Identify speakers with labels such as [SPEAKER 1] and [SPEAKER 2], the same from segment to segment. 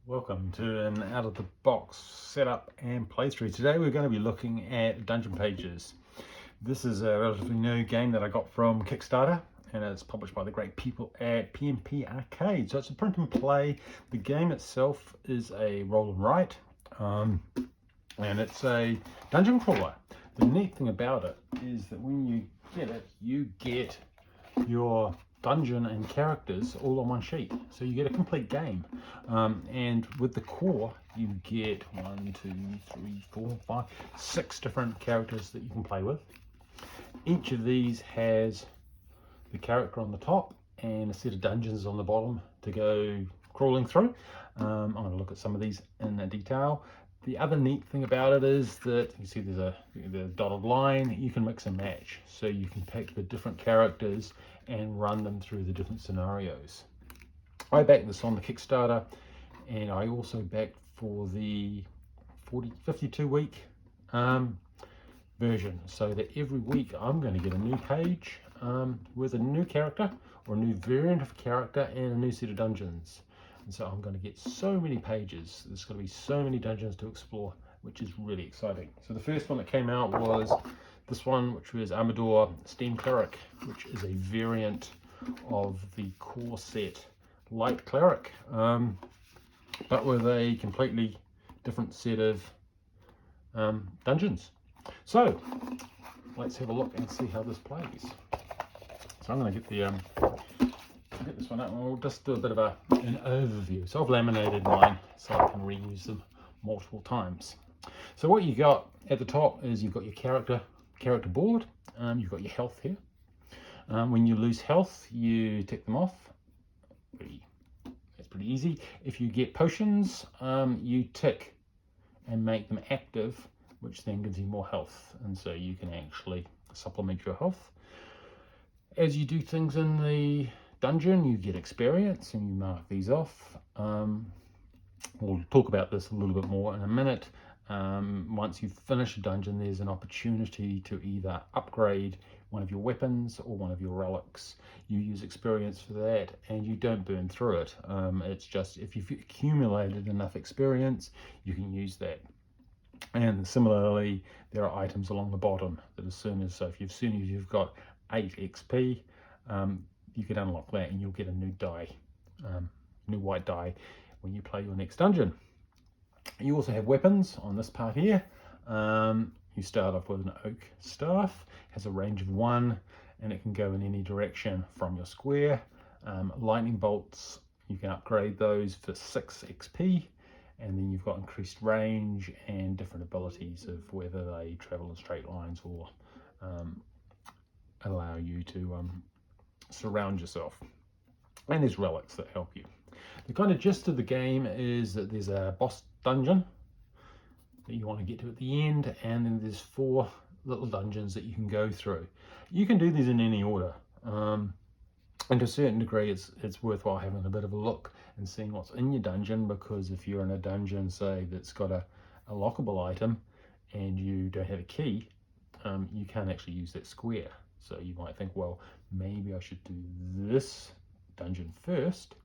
[SPEAKER 1] Welcome to an out-of-the-box setup and playthrough. Today we're going to be looking at dungeon pages. This is a relatively new game that I got from Kickstarter, and it's published by the great people at PMP Arcade. So it's a print and play. The game itself is a roll and write, and it's a dungeon crawler. The neat thing about it is that when you get it, you get your dungeon and characters all on one sheet, so you get a complete game. And with the core you get 6 different characters that you can play with. Each of these has the character on the top and a set of dungeons on the bottom to go crawling through. I'm going to look at some of these in detail. The other neat thing about it is that you see there's the dotted line. You can mix and match, so you can pick the different characters and run them through the different scenarios. I backed this on the Kickstarter, and I also backed for the 52-week version, so that every week I'm going to get a new page with a new character or a new variant of character and a new set of dungeons. And so I'm going to get so many pages. There's going to be so many dungeons to explore, which is really exciting. So the first one that came out was this one, which was Amador Steam Cleric, which is a variant of the core set Light Cleric, but with a completely different set of dungeons. So let's have a look and see how this plays. So I'm going to get get this one out, and we'll just do a bit of an overview. So I've laminated mine so I can reuse them multiple times. So what you got at the top is you've got your character board. You've got your health here. When you lose health, you tick them off. That's pretty easy. If you get potions, you tick and make them active, which then gives you more health, and so you can actually supplement your health. As you do things in the dungeon, you get experience, and you mark these off. We'll talk about this a little bit more in a minute. Once you finish a dungeon, there's an opportunity to either upgrade one of your weapons or one of your relics. You use experience for that, and you don't burn through it. It's just if you've accumulated enough experience, you can use that. And similarly, there are items along the bottom that as soon as you've got 8 XP, you can unlock that, and you'll get a new die, new white die, when you play your next dungeon. You also have weapons on this part here. You start off with an oak staff, has a range of 1, and it can go in any direction from your square. Lightning bolts, you can upgrade those for 6 XP, and then you've got increased range and different abilities of whether they travel in straight lines or allow you to surround yourself. And there's relics that help you. The kind of gist of the game is that there's a boss dungeon that you want to get to at the end, and then there's 4 little dungeons that you can go through. You can do these in any order, and to a certain degree it's worthwhile having a bit of a look and seeing what's in your dungeon, because if you're in a dungeon, say, that's got a lockable item and you don't have a key, you can't actually use that square. So you might think, well, maybe I should do this dungeon first,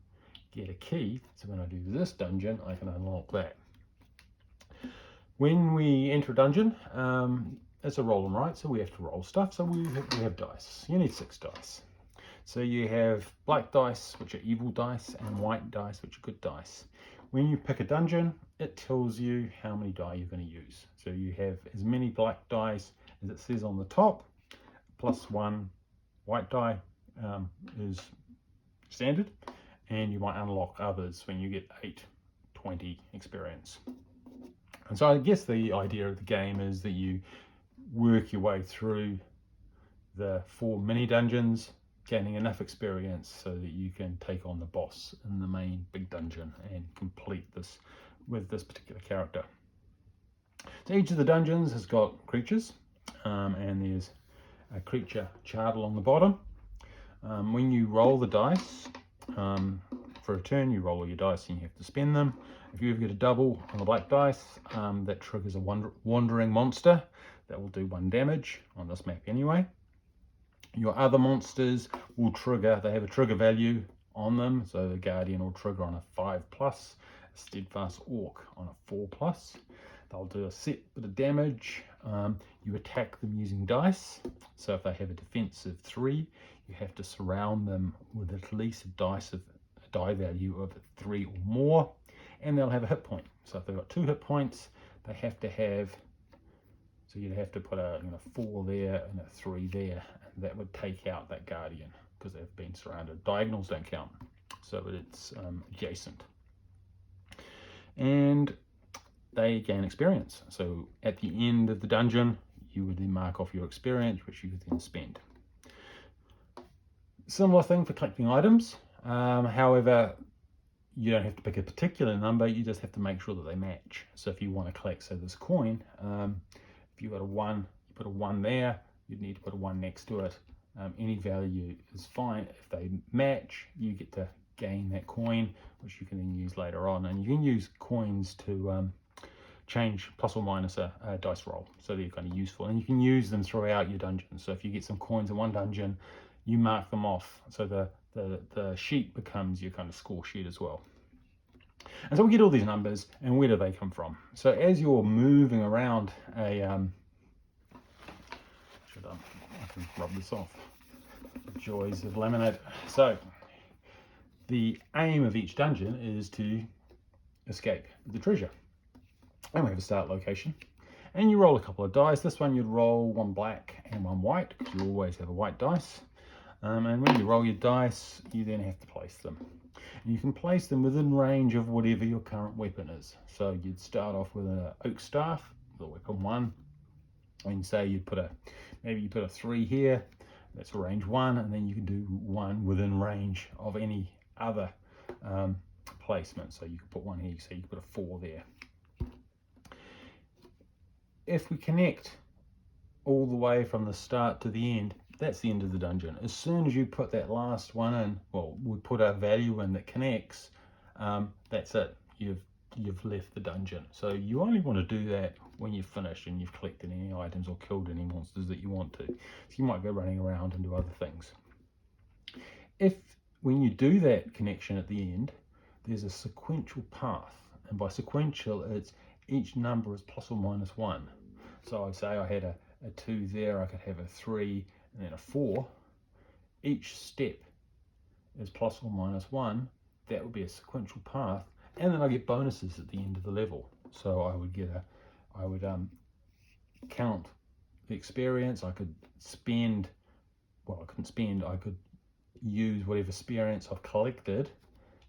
[SPEAKER 1] get a key, so when I do this dungeon, I can unlock that. When we enter a dungeon, it's a roll and write, so we have to roll stuff. So we have dice. You need 6 dice. So you have black dice, which are evil dice, and white dice, which are good dice. When you pick a dungeon, it tells you how many die you're going to use. So you have as many black dice as it says on the top, plus 1 white die is standard, and you might unlock others when you get 20 experience. And so I guess the idea of the game is that you work your way through the 4 mini dungeons, gaining enough experience so that you can take on the boss in the main big dungeon and complete this with this particular character. So each of the dungeons has got creatures, and there's a creature chart along the bottom. When you roll the dice for a turn, you roll all your dice and you have to spend them. If you ever get a double on the black dice, that triggers a wandering monster that will do 1 damage on this map anyway. Your other monsters will trigger, they have a trigger value on them, so the Guardian will trigger on a 5+, steadfast orc on a 4+. They'll do a set bit of damage. You attack them using dice. So if they have a defense of 3, you have to surround them with at least a die value of 3 or more, and they'll have a hit point. So if they've got 2 hit points, they have to have, so you'd have to put a 4 there and a 3 there, and that would take out that guardian because they've been surrounded. Diagonals don't count, so it's adjacent. And they gain experience. So at the end of the dungeon, you would then mark off your experience, which you could then spend. Similar thing for collecting items. However, you don't have to pick a particular number, you just have to make sure that they match. So if you want to collect, say, this coin, if you've got a 1, you put a 1 there, you'd need to put a 1 next to it. Any value is fine. If they match, you get to gain that coin, which you can then use later on. And you can use coins to change plus or minus a dice roll, so they're kind of useful. And you can use them throughout your dungeon. So if you get some coins in one dungeon, you mark them off, so the sheet becomes your kind of score sheet as well. And so we get all these numbers, and where do they come from? So as you're moving around I can rub this off. The joys of laminate. So the aim of each dungeon is to escape the treasure. And we have a start location. And you roll a couple of dice. This one you'd roll 1 black and 1 white, because you always have a white dice. And when you roll your dice, you then have to place them. And you can place them within range of whatever your current weapon is. So you'd start off with an oak staff, the weapon 1. And say you put maybe you put a 3 here, that's range 1, and then you can do 1 within range of any other placement. So you could put 1 here, so you could put a 4 there. If we connect all the way from the start to the end, that's the end of the dungeon. As soon as you put that last one in, well, we put a value in that connects, that's it. You've left the dungeon. So you only want to do that when you've finished and you've collected any items or killed any monsters that you want to. So you might go running around and do other things. If when you do that connection at the end, there's a sequential path, and by sequential, it's each number is plus or minus 1. So I'd say I had a 2 there, I could have a 3 and then a 4. Each step is plus or minus 1. That would be a sequential path, and then I get bonuses at the end of the level. So I would count the experience. I could spend, well, I couldn't spend, I could use whatever experience I've collected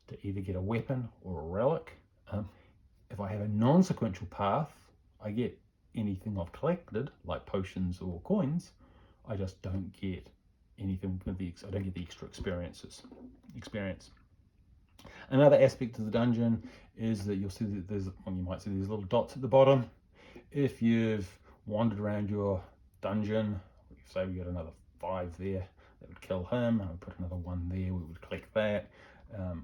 [SPEAKER 1] to either get a weapon or a relic. If I have a non-sequential path, I get anything I've collected, like potions or coins. I just don't get anything with I don't get the extra experience. Another aspect of the dungeon is that you'll see that you might see these little dots at the bottom. If you've wandered around your dungeon, say we got another 5 there, that would kill him, and I would put another 1 there, we would collect that. So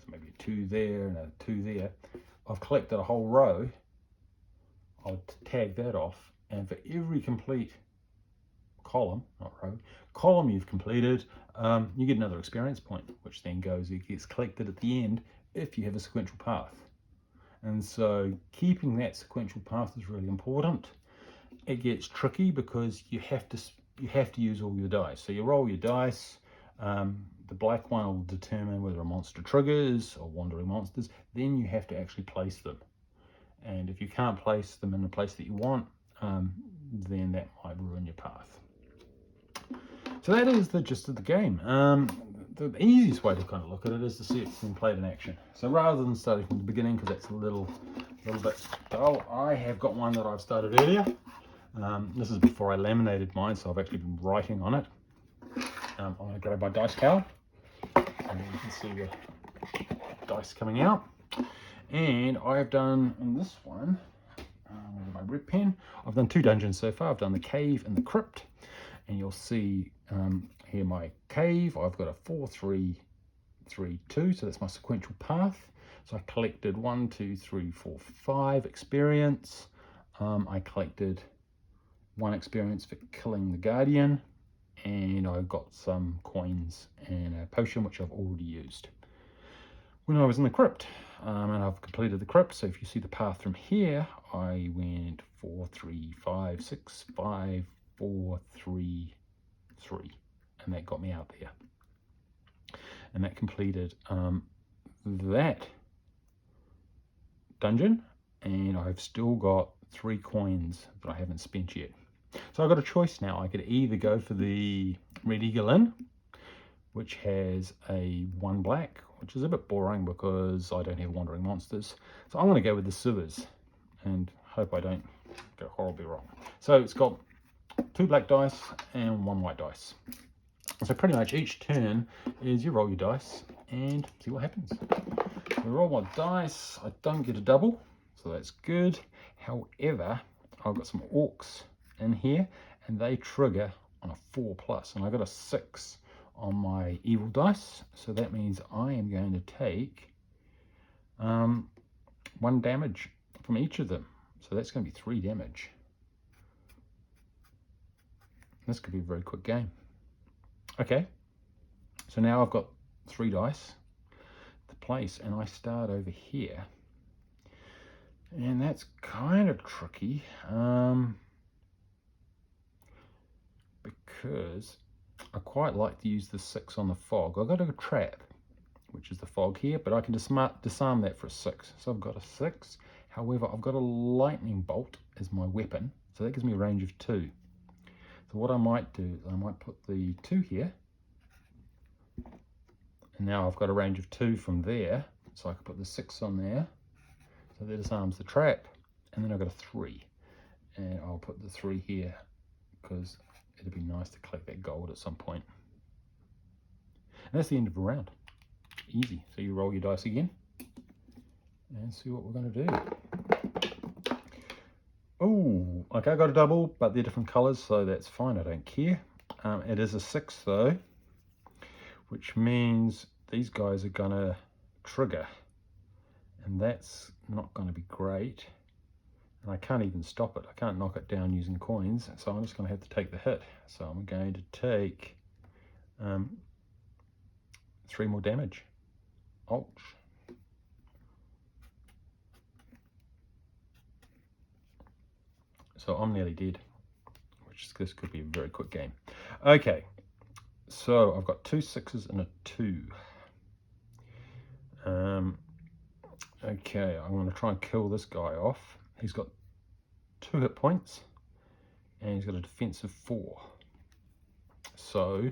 [SPEAKER 1] maybe a 2 there and a 2 there. I've collected a whole row. I'll tag that off, and for every complete column, not row, column you've completed, you get another experience point, which then gets collected at the end if you have a sequential path. And so keeping that sequential path is really important. It gets tricky because you have to use all your dice. So you roll your dice. The black one will determine whether a monster triggers or wandering monsters. Then you have to actually place them. And if you can't place them in the place that you want, then that might ruin your path. So that is the gist of the game. The easiest way to kind of look at it is to see it being played in action. So rather than starting from the beginning, because that's a little bit dull, I have got one that I've started earlier. This is before I laminated mine, so I've actually been writing on it. I'm going to grab my dice towel, and you can see the dice coming out. And I've done, in this one, with my red pen, I've done 2 dungeons so far. I've done the cave and the crypt. And you'll see here my cave, I've got a 4, 3, 3, 2, so that's my sequential path. So I collected 1, 2, 3, 4, 5 experience. I collected 1 experience for killing the guardian, and I got some coins and a potion which I've already used. When I was in the crypt, and I've completed the crypt. So if you see the path from here, I went 4, 3, 5, 6, 5, 4, 3, 3, and that got me out there. And that completed that dungeon, and I've still got 3 coins that I haven't spent yet. So I've got a choice now. I could either go for the Red Eagle Inn, which has a 1 black, which is a bit boring because I don't have wandering monsters. So I'm going to go with the sewers and hope I don't go horribly wrong. So it's got 2 black dice and 1 white dice. So pretty much each turn is you roll your dice and see what happens. I roll my dice, I don't get a double, so that's good. However, I've got some orcs in here and they trigger on a 4+, and I got a 6 on my evil dice, so that means I am going to take 1 damage from each of them. So that's going to be 3 damage. This could be a very quick game. Okay, so now I've got 3 dice to place, and I start over here, and that's kind of tricky because I quite like to use the 6 on the fog. I've got a trap, which is the fog here, but I can disarm that for a 6. So I've got a 6. However, I've got a lightning bolt as my weapon, so that gives me a range of 2. So what I might do is I might put the 2 here, and now I've got a range of 2 from there, so I can put the 6 on there, so that disarms the trap, and then I've got a 3, and I'll put the 3 here because it'd be nice to collect that gold at some point. And that's the end of the round. Easy. So you roll your dice again and see what we're going to do. Oh, okay, I got a double, but they're different colors, so that's fine. I don't care. It is a 6 though, which means these guys are going to trigger, and that's not going to be great. And I can't even stop it. I can't knock it down using coins, so I'm just going to have to take the hit. So I'm going to take 3 more damage. Ouch. So I'm nearly dead, which this could be a very quick game. Okay, so I've got 2 6s and a 2. Okay, I'm going to try and kill this guy off. He's got 2 hit points, and he's got a defensive 4. So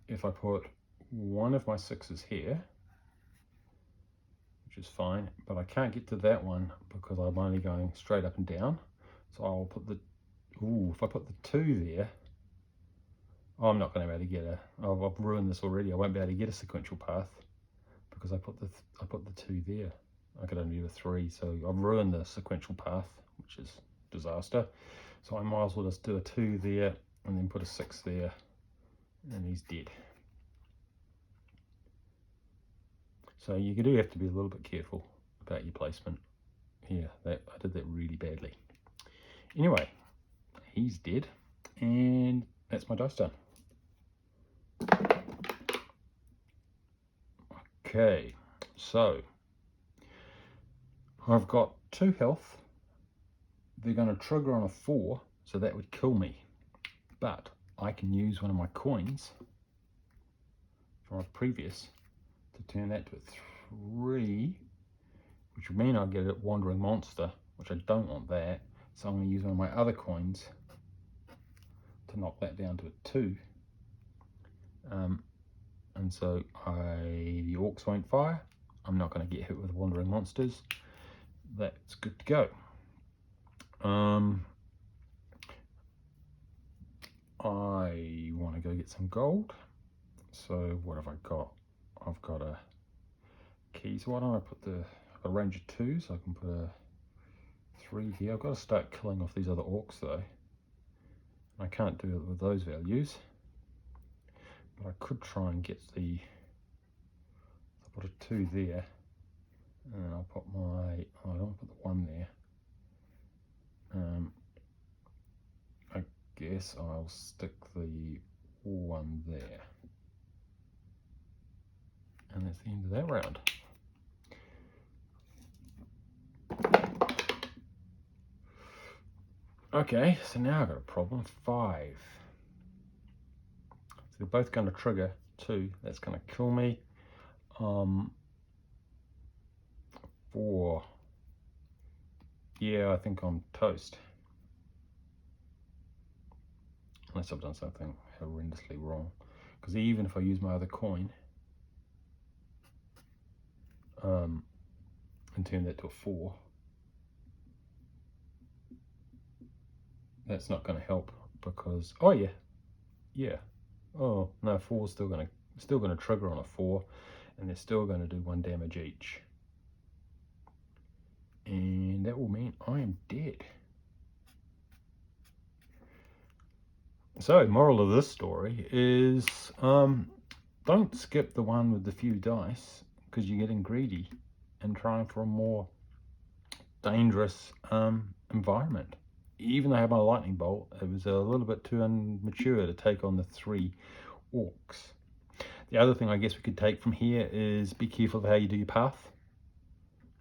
[SPEAKER 1] if I put one of my 6s here, which is fine, but I can't get to that one because I'm only going straight up and down. So I'll put the, if I put the 2 there, I'm not going to be able to get I've ruined this already. I won't be able to get a sequential path because I put the 2 there. I could only do a 3, so I've ruined the sequential path, which is disaster. So I might as well just do a 2 there and then put a 6 there, and he's dead. So you do have to be a little bit careful about your placement here. I did that really badly. Anyway, he's dead, and that's my dice done. Okay, so I've got 2 health. They're going to trigger on a 4, so that would kill me. But I can use one of my coins from a previous to turn that to a 3, which would mean I'll get a wandering monster, which I don't want that. So I'm going to use one of my other coins to knock that down to a 2. And so the orcs won't fire. I'm not going to get hit with wandering monsters. That's good to go. I want to go get some gold. So what have I got? I've got a key. So why don't I put I've got a range of 2, so I can put a 3 here. I've got to start killing off these other orcs though. I can't do it with those values. But I could try and get I'll put a 2 there, and then I'll put I don't put the 1 there. I guess I'll stick the 1 there. And that's the end of that round. Okay, so now I've got a problem. 5. So they're both going to trigger 2. That's going to kill me. 4. Yeah, I think I'm toast. Unless I've done something horrendously wrong. Because even if I use my other coin and turn that to a 4, that's not going to help because, oh yeah, oh no, 4's still going to trigger on a 4, and they're still going to do 1 damage each, and that will mean I am dead. So moral of this story is don't skip the one with the few dice, because you're getting greedy and trying for a more dangerous environment. Even though I had my lightning bolt, it was a little bit too immature to take on the 3 orcs. The other thing I guess we could take from here is be careful of how you do your path,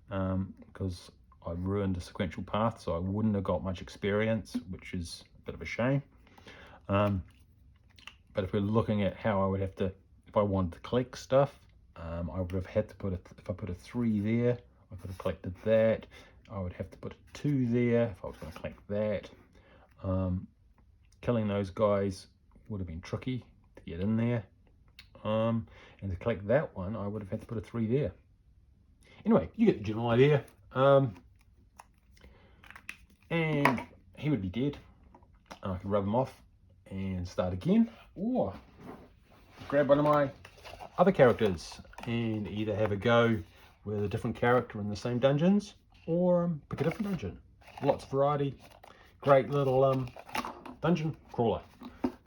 [SPEAKER 1] because I ruined a sequential path, so I wouldn't have got much experience, which is a bit of a shame. But if we're looking at how I would have to, if I wanted to collect stuff, I would have had to put if I put a 3 there, I could have collected that. I would have to put a 2 there if I was going to collect that. Killing those guys would have been tricky to get in there. And to collect that one, I would have had to put a 3 there. Anyway, you get the general idea. And he would be dead. I could rub him off and start again, or grab one of my other characters and either have a go with a different character in the same dungeons, or pick a different dungeon. Lots of variety. Great little dungeon crawler.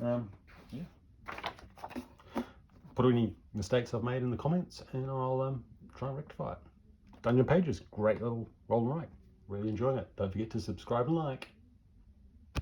[SPEAKER 1] Yeah. Put any mistakes I've made in the comments and I'll try and rectify it. Dungeon Pages, great little roll and write. Really enjoying it. Don't forget to subscribe and like.